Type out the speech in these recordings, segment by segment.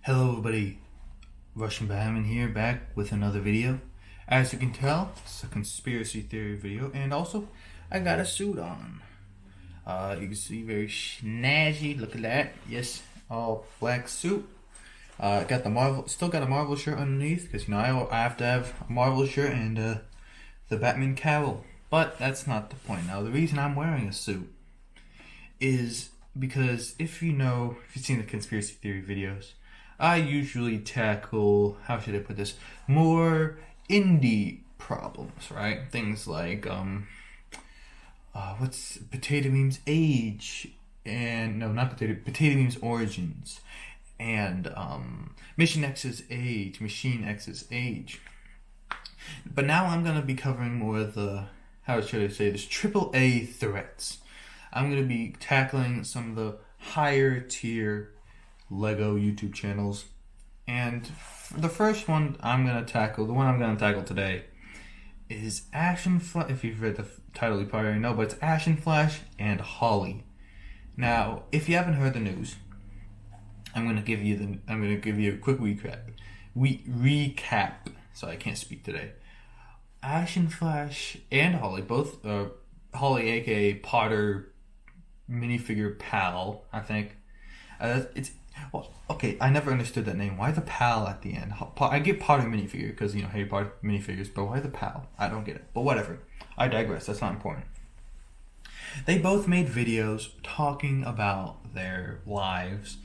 Hello everybody, Russian Batman here, back with another video. As you can tell, it's a conspiracy theory video, and also, I got a suit on. You can see very snazzy, look at that, yes, all black suit. Got the still got a Marvel shirt underneath, because I have to have a Marvel shirt and the Batman cowl. But that's not the point. Now the reason I'm wearing a suit is because if you've seen the conspiracy theory videos, I usually tackle, how should I put this, more indie problems, right? Things like, what's Potato Meme's age, and, no, not Potato Meme's origins, and, Machine X's age. But now I'm going to be covering more of the, how should I say this, AAA threats. I'm going to be tackling some of the higher tier Lego YouTube channels, and the first one I'm going to tackle today is Ashen Flash. If you've read the title, you probably already know, but it's Ashen Flash and Holly. Now, if you haven't heard the news, I'm going to give you a quick recap. So I can't speak today. Ashen Flash and Holly, both Holly, aka Potter-minifigpal, I think. Well, okay, I never understood that name. Why the pal at the end? I get Potter minifigure because, Harry Potter minifigures, but why the pal? I don't get it. But whatever. I digress. That's not important. They both made videos talking about their lives,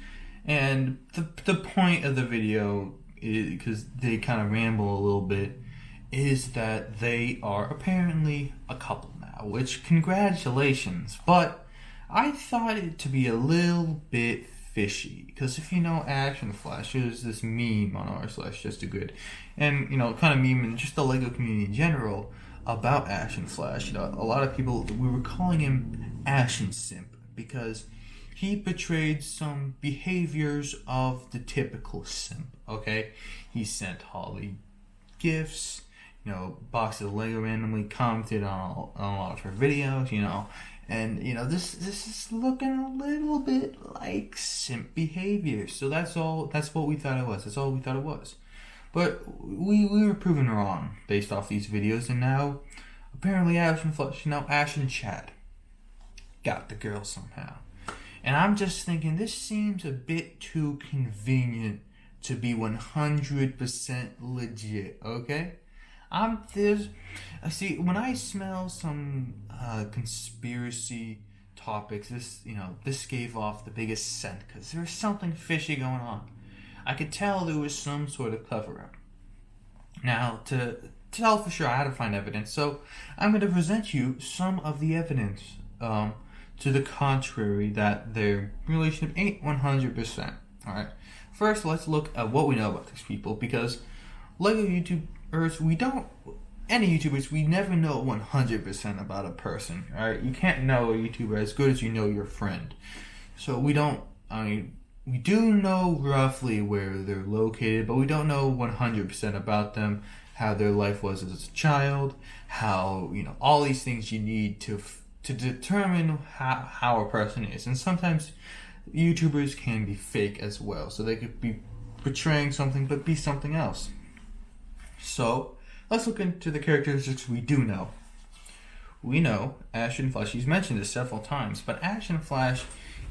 and the point of the video, because they kind of ramble a little bit, is that they are apparently a couple now, which, congratulations, but I thought it to be a little bit fishy, because if you know Ashen Flash, there's this meme on r/JustAGood, and kind of meme in just the Lego community in general about Ashen Flash. A lot of people, we were calling him Ashen Simp because he portrayed some behaviors of the typical simp. Okay, he sent Holly gifts, boxes of Lego randomly, commented on a lot of her videos, and this is looking a little bit like simp behavior. So that's what we thought it was. That's all we thought it was. But we were proven wrong based off these videos, and now apparently Ashen Flash, Ashen Chad got the girl somehow. And I'm just thinking, this seems a bit too convenient to be 100% legit, okay? See, when I smell some conspiracy topics, this gave off the biggest scent, because there was something fishy going on. I could tell there was some sort of cover-up. Now, to tell for sure, I had to find evidence, so I'm going to present you some of the evidence to the contrary, that their relationship ain't 100%. Alright, first let's look at what we know about these people, because Lego YouTubers, any YouTubers, we never know 100% about a person, alright? You can't know a YouTuber as good as you know your friend. So we do know roughly where they're located, but we don't know 100% about them, how their life was as a child, how, all these things you need to determine how a person is. And sometimes YouTubers can be fake as well, so they could be portraying something but be something else. So let's look into the characteristics we do know. We know Ashen Flash, he's mentioned this several times, but Ashen Flash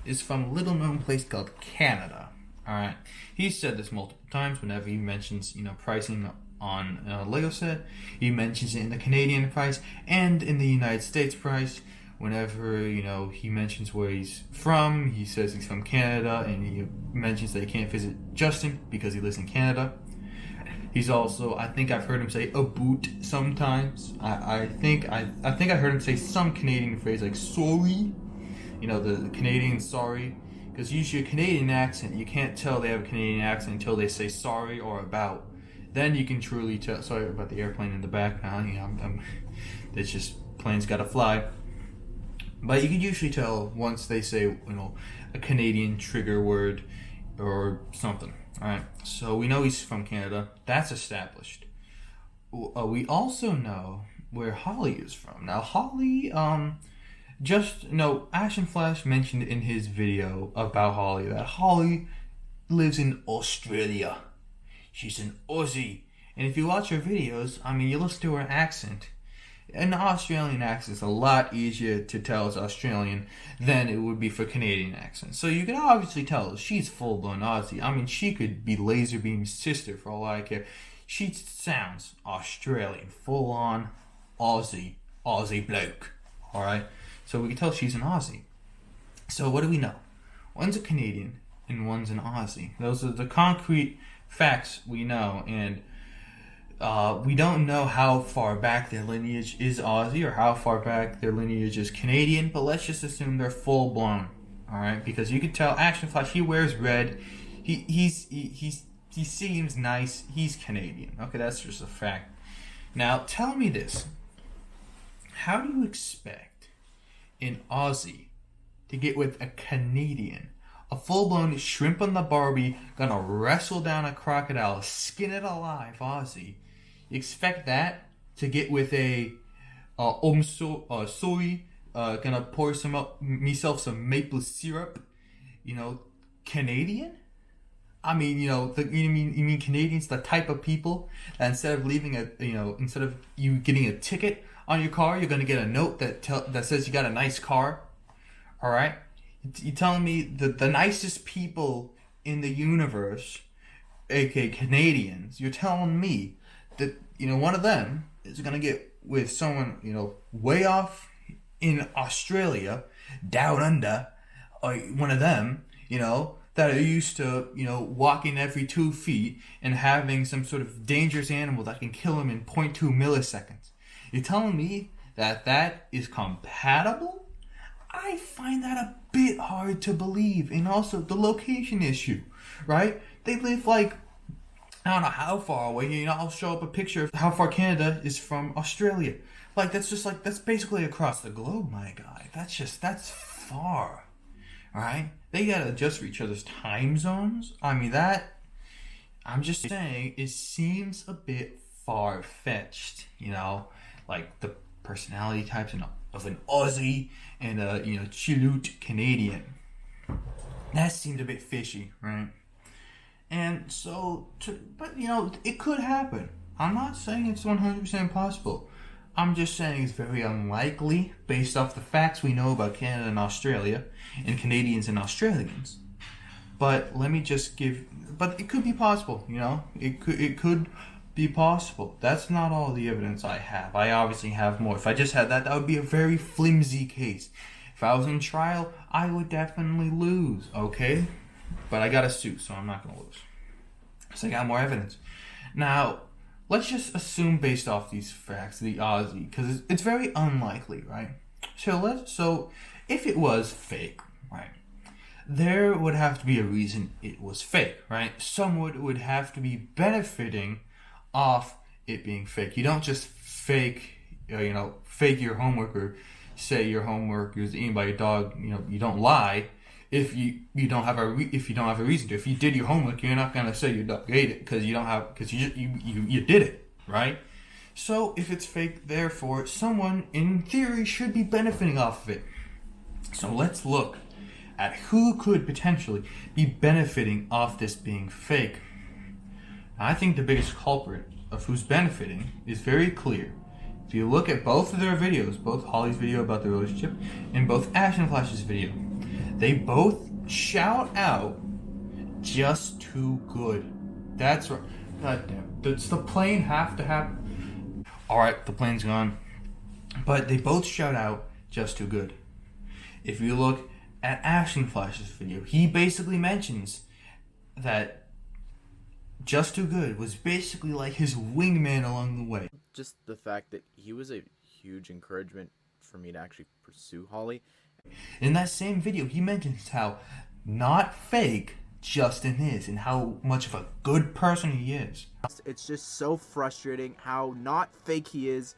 is from a little known place called Canada. Alright, he's said this multiple times whenever he mentions, pricing on a Lego set. He mentions it in the Canadian price and in the United States price. Whenever, he mentions where he's from, he says he's from Canada, and he mentions that he can't visit Justin because he lives in Canada. He's also, I think I've heard him say a boot sometimes. I think I heard him say some Canadian phrase like sorry. The Canadian sorry. Because usually a Canadian accent, you can't tell they have a Canadian accent until they say sorry or about. Then you can truly tell. Sorry about the airplane in the background. It's just, planes gotta fly. But you can usually tell once they say, a Canadian trigger word or something. Alright, so we know he's from Canada. That's established. We also know where Holly is from. Now, Holly, Ashen Flash mentioned in his video about Holly that Holly lives in Australia. She's an Aussie. And if you watch her videos, I mean, you listen to her accent. An Australian accent is a lot easier to tell it's Australian than it would be for Canadian accents. So you can obviously tell she's full-blown Aussie. I mean, she could be Laserbeam's sister for all I care. She sounds Australian, full-on Aussie bloke. Alright? So we can tell she's an Aussie. So what do we know? One's a Canadian and one's an Aussie. Those are the concrete facts we know, and we don't know how far back their lineage is Aussie or how far back their lineage is Canadian, but let's just assume they're full blown. All right, because you can tell Ashen Flash, he wears red. He seems nice. He's Canadian. Okay, that's just a fact. Now tell me this: how do you expect an Aussie to get with a Canadian? A full-blown shrimp on the Barbie, gonna wrestle down a crocodile, skin it alive Aussie. You expect that to get with a soy, gonna pour myself some maple syrup, Canadian? I mean, you mean Canadians, the type of people that instead of you getting a ticket on your car, you're gonna get a note that says you got a nice car. All right, you telling me the nicest people in the universe, aka Canadians? You're telling me that one of them is gonna get with someone way off in Australia, down under, or one of them that are used to walking every 2 feet and having some sort of dangerous animal that can kill him in 0.2 milliseconds. You're telling me that is compatible? I find that a bit hard to believe. And also the location issue, right? They live I don't know how far away. I'll show up a picture of how far Canada is from Australia. That's basically across the globe, my guy. That's far. Alright? They gotta adjust for each other's time zones. I mean, I'm just saying, it seems a bit far-fetched, like the personality types of an Aussie and a, Chilute Canadian. That seemed a bit fishy, right? And so, but it could happen. I'm not saying it's 100% possible. I'm just saying it's very unlikely based off the facts we know about Canada and Australia and Canadians and Australians. But but it could be possible, It could be possible. That's not all the evidence I have. I obviously have more. If I just had that would be a very flimsy case. If I was in trial, I would definitely lose, okay? But I got a suit, so I'm not going to lose. So I got more evidence. Now, let's just assume based off these facts, the Aussie, because it's very unlikely, right? So if it was fake, right, there would have to be a reason it was fake, right? Someone would have to be benefiting off it being fake. You don't just fake your homework or say your homework is eaten by your dog. You don't lie if you don't have a reason to. If you did your homework, you're not gonna say your dog ate it because you did it, right? So if it's fake, therefore someone in theory should be benefiting off of it. So let's look at who could potentially be benefiting off this being fake. I think the biggest culprit of who's benefiting is very clear. If you look at both of their videos, both Holly's video about the relationship and both Ashen Flash's video, they both shout out just too good. That's right. God damn. Does the plane have to happen? Alright, the plane's gone. But they both shout out just too good. If you look at Ashen Flash's video, he basically mentions that Just Too Good was basically like his wingman along the way. Just the fact that he was a huge encouragement for me to actually pursue Holly. In that same video, he mentions how not fake Justin is and how much of a good person he is. It's just so frustrating how not fake he is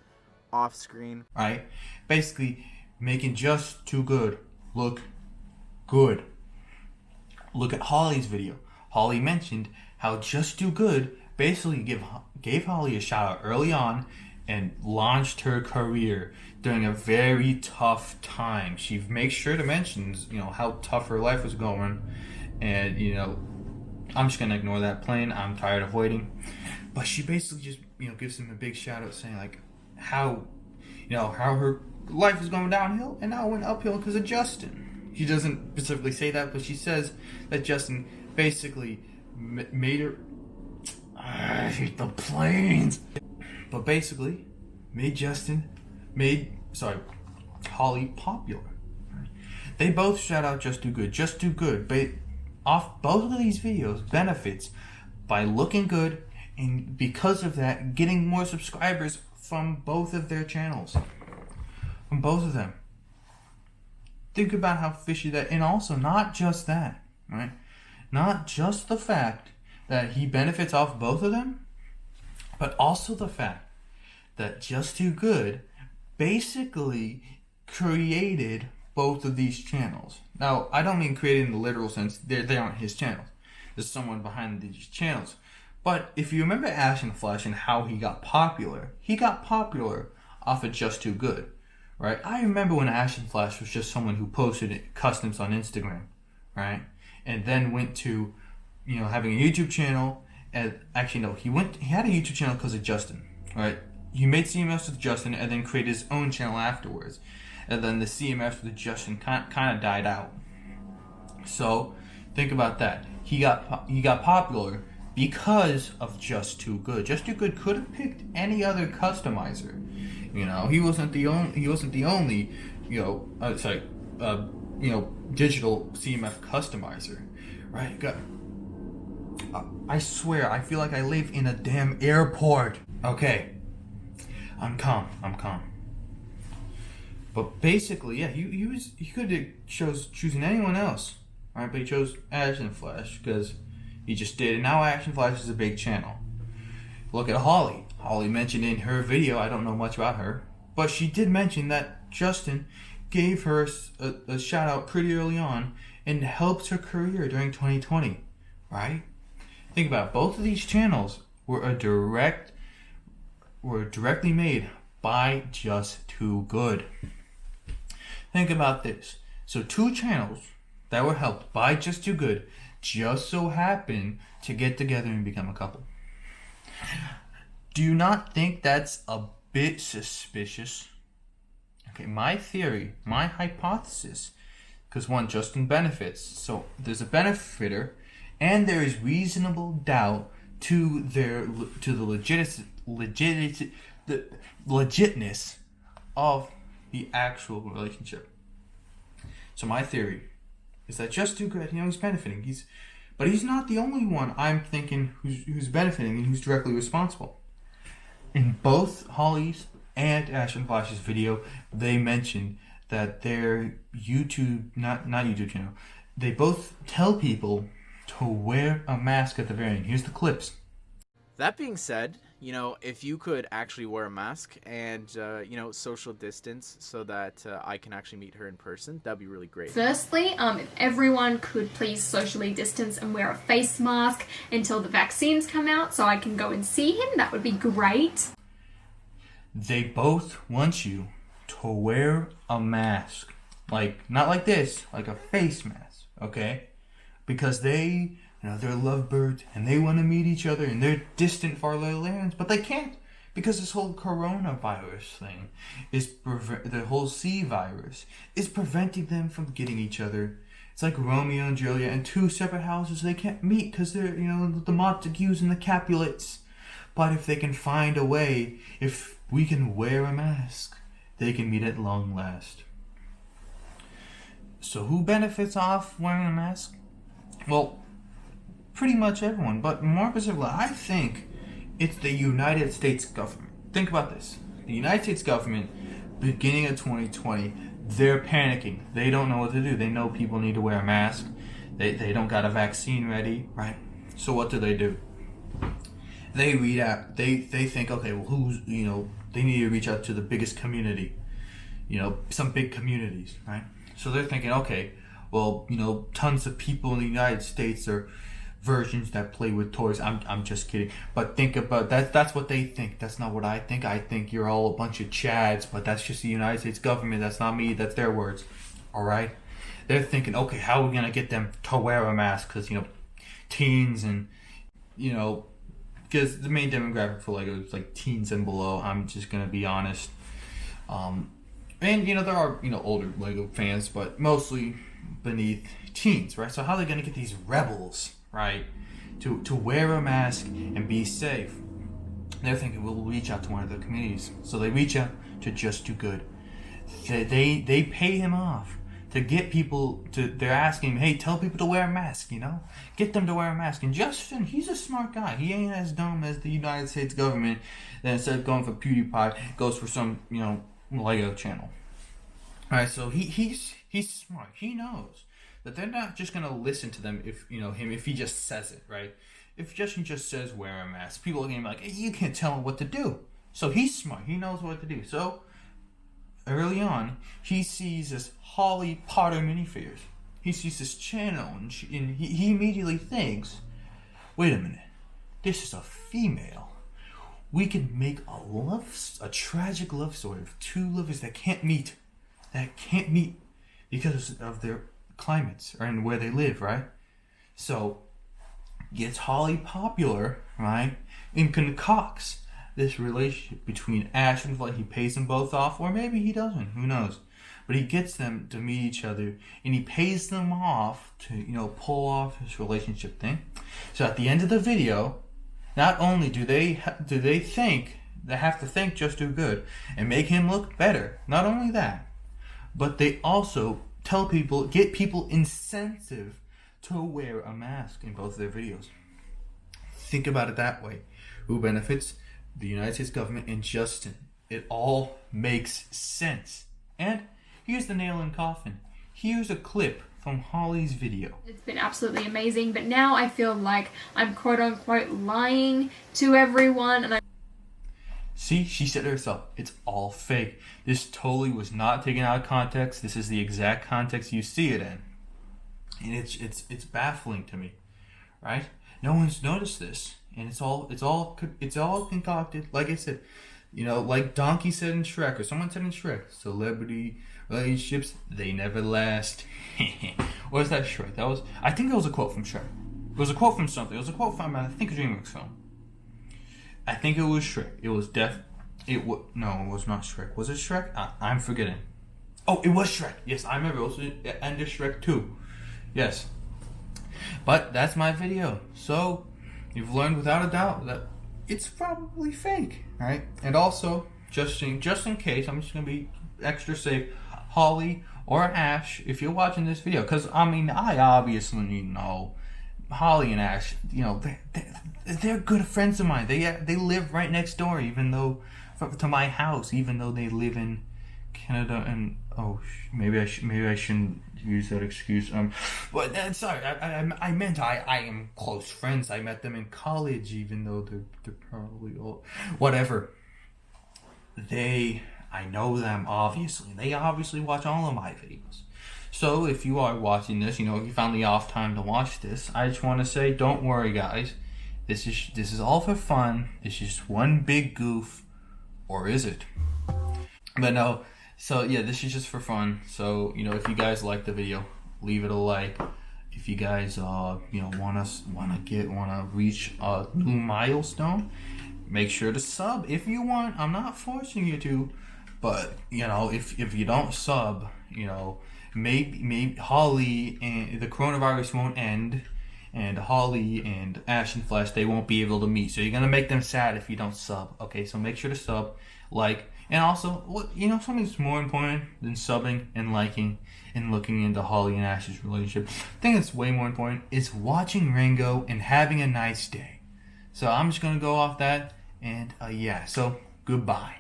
off screen. Right? Basically, making Just Too Good look good. Look at Holly's video. Holly mentioned how Just Too Good basically gave Holly a shout out early on and launched her career during a very tough time. She makes sure to mention, how tough her life was going, and I'm just gonna ignore that plain. I'm tired of waiting. But she basically just, gives him a big shout out saying like how, how her life is going downhill and now it went uphill because of Justin. She doesn't specifically say that, but she says that Justin basically made her. I hate the planes. But basically, made Holly popular. They both shout out Just Do Good. Just Do Good. Off both of these videos benefits by looking good, and because of that, getting more subscribers from both of their channels. From both of them. Think about how fishy that, and also not just that, right? Not just the fact that he benefits off both of them, but also the fact that Just Do Good basically created both of these channels. Now, I don't mean created in the literal sense. They aren't his channels. There's someone behind these channels. But if you remember Ashen and how he got popular off of Just Do Good, right? I remember when Ashen was just someone who posted customs on Instagram, right? And then went to, having a YouTube channel. And actually, no, he had a YouTube channel because of Justin, right? He made CMFs with Justin and then created his own channel afterwards. And then the CMFs with Justin kind of died out. So think about that. He got popular because of Just Too Good. Just Too Good could have picked any other customizer. He wasn't the only digital CMF customizer, right? I swear, I feel like I live in a damn airport. Okay, I'm calm. But basically, yeah, he could have chosen anyone else, right? But he chose Ashen because he just did. And now Ashen is a big channel. Look at Holly. Holly mentioned in her video, I don't know much about her, but she did mention that Justin gave her a shout out pretty early on and helped her career during 2020, right? Think about it. Both of these channels were directly made by Just Too Good. Think about this. So 2 channels that were helped by Just Too Good just so happen to get together and become a couple. Do you not think that's a bit suspicious? Okay, my theory, my hypothesis, because one, Justin benefits, so there's a benefiter, and there is reasonable doubt to the legitness of the actual relationship. So my theory is that Just Too Good, he's benefiting. But he's not the only one I'm thinking who's benefiting and who's directly responsible. In both Holly's and Ashen Flash's video, they mentioned that their YouTube, not YouTube channel, they both tell people to wear a mask at the very end. Here's the clips. That being said, if you could actually wear a mask and, social distance so that I can actually meet her in person, that'd be really great. Firstly, if everyone could please socially distance and wear a face mask until the vaccines come out so I can go and see him, that would be great. They both want you to wear a mask. Not like this, like a face mask, okay? Because they're lovebirds and they want to meet each other in their distant far lands, but they can't because this whole coronavirus thing the whole C virus is preventing them from getting each other. It's like Romeo and Juliet in 2 separate houses. They can't meet because they're, the Montagues and the Capulets. But if they can find a way, if we can wear a mask, they can meet at long last. So who benefits off wearing a mask? Well, pretty much everyone, but more specifically, I think it's the United States government. Think about this. The United States government, beginning of 2020, they're panicking. They don't know what to do. They know people need to wear a mask. They don't got a vaccine ready, right? So what do? They read out. They think, okay, well, they need to reach out to the biggest community. Some big communities, right? So they're thinking, okay, well, tons of people in the United States are versions that play with toys. I'm just kidding. But think about that. That's what they think. That's not what I think. I think you're all a bunch of chads, but that's just the United States government. That's not me. That's their words. All right? They're thinking, okay, how are we going to get them to wear a mask? Because, teens and, you know, because the main demographic for Lego is like teens and below. I'm just gonna be honest. And you know there are older Lego fans, but mostly beneath teens, right? So how are they gonna get these rebels, right, to wear a mask and be safe? They're thinking we'll reach out to one of the communities, so they reach out to Just Do Good. They pay him off to get people to. They're asking him, hey, tell people to wear a mask. Get them to wear a mask. And Justin, he's a smart guy. He ain't as dumb as the United States government that instead of going for PewDiePie goes for some Lego channel. All right, so he's smart. He knows that they're not just gonna listen to them if if he just says it, right? If Justin just says wear a mask, people are gonna be like, hey, you can't tell him what to do. So he's smart. He knows what to do. So early on, he sees this Holly Potter minifigures. He sees this channel, and he immediately thinks, wait a minute, this is a female. We can make a tragic love story of two lovers that can't meet because of their climates and where they live, right? So gets Holly popular, right, and concocts this relationship between Ash and Flight. He pays them both off, or maybe he doesn't, who knows, but he gets them to meet each other, and he pays them off to pull off this relationship thing. So at the end of the video, not only do they have to thank Just Do Good and make him look better, not only that, but they also get people incentive to wear a mask in both of their videos. Think about it that way. Who benefits? The United States government and Justin. It all makes sense. And here's the nail in the coffin. Here's a clip from Holly's video. It's been absolutely amazing, but now I feel like I'm quote unquote lying to everyone, and See, she said it herself. It's all fake. This totally was not taken out of context. This is the exact context you see it in. And it's baffling to me, right? No one's noticed this, and it's all concocted. Like I said, like Donkey said in Shrek, or someone said in Shrek, celebrity relationships, they never last. What was that Shrek? I think it was a quote from Shrek. It was a quote from something. It was a quote from I think a DreamWorks film. I think it was Shrek. It was no, it was not Shrek. Was it Shrek? I'm forgetting. Oh, it was Shrek. Yes, I remember. It was the end of Shrek 2. Yes. But that's my video. So, you've learned without a doubt that it's probably fake, right? And also, just in case, I'm just going to be extra safe, Holly or Ash, if you're watching this video, because, I obviously know Holly and Ash, they're good friends of mine. They live right next door, to my house, even though they live in Canada. And maybe I shouldn't use that excuse. But sorry, I meant I am close friends. I met them in college, even though they're probably old. Whatever. I know them obviously. They obviously watch all of my videos. So if you are watching this, if you found the off time to watch this, I just want to say, don't worry, guys. This is all for fun. It's just one big goof, or is it? But no. So yeah, this is just for fun. So if you guys like the video, leave it a like. If you guys want to reach a new milestone, make sure to sub if you want. I'm not forcing you to, but if you don't sub, maybe Holly and the coronavirus won't end, and Holly and Ashen Flash, they won't be able to meet. So you're gonna make them sad if you don't sub. Okay, so make sure to sub, like, and also, something that's more important than subbing and liking and looking into Holly and Ash's relationship, I think it's way more important, is watching Ringo and having a nice day. So I'm just gonna go off that, and so goodbye.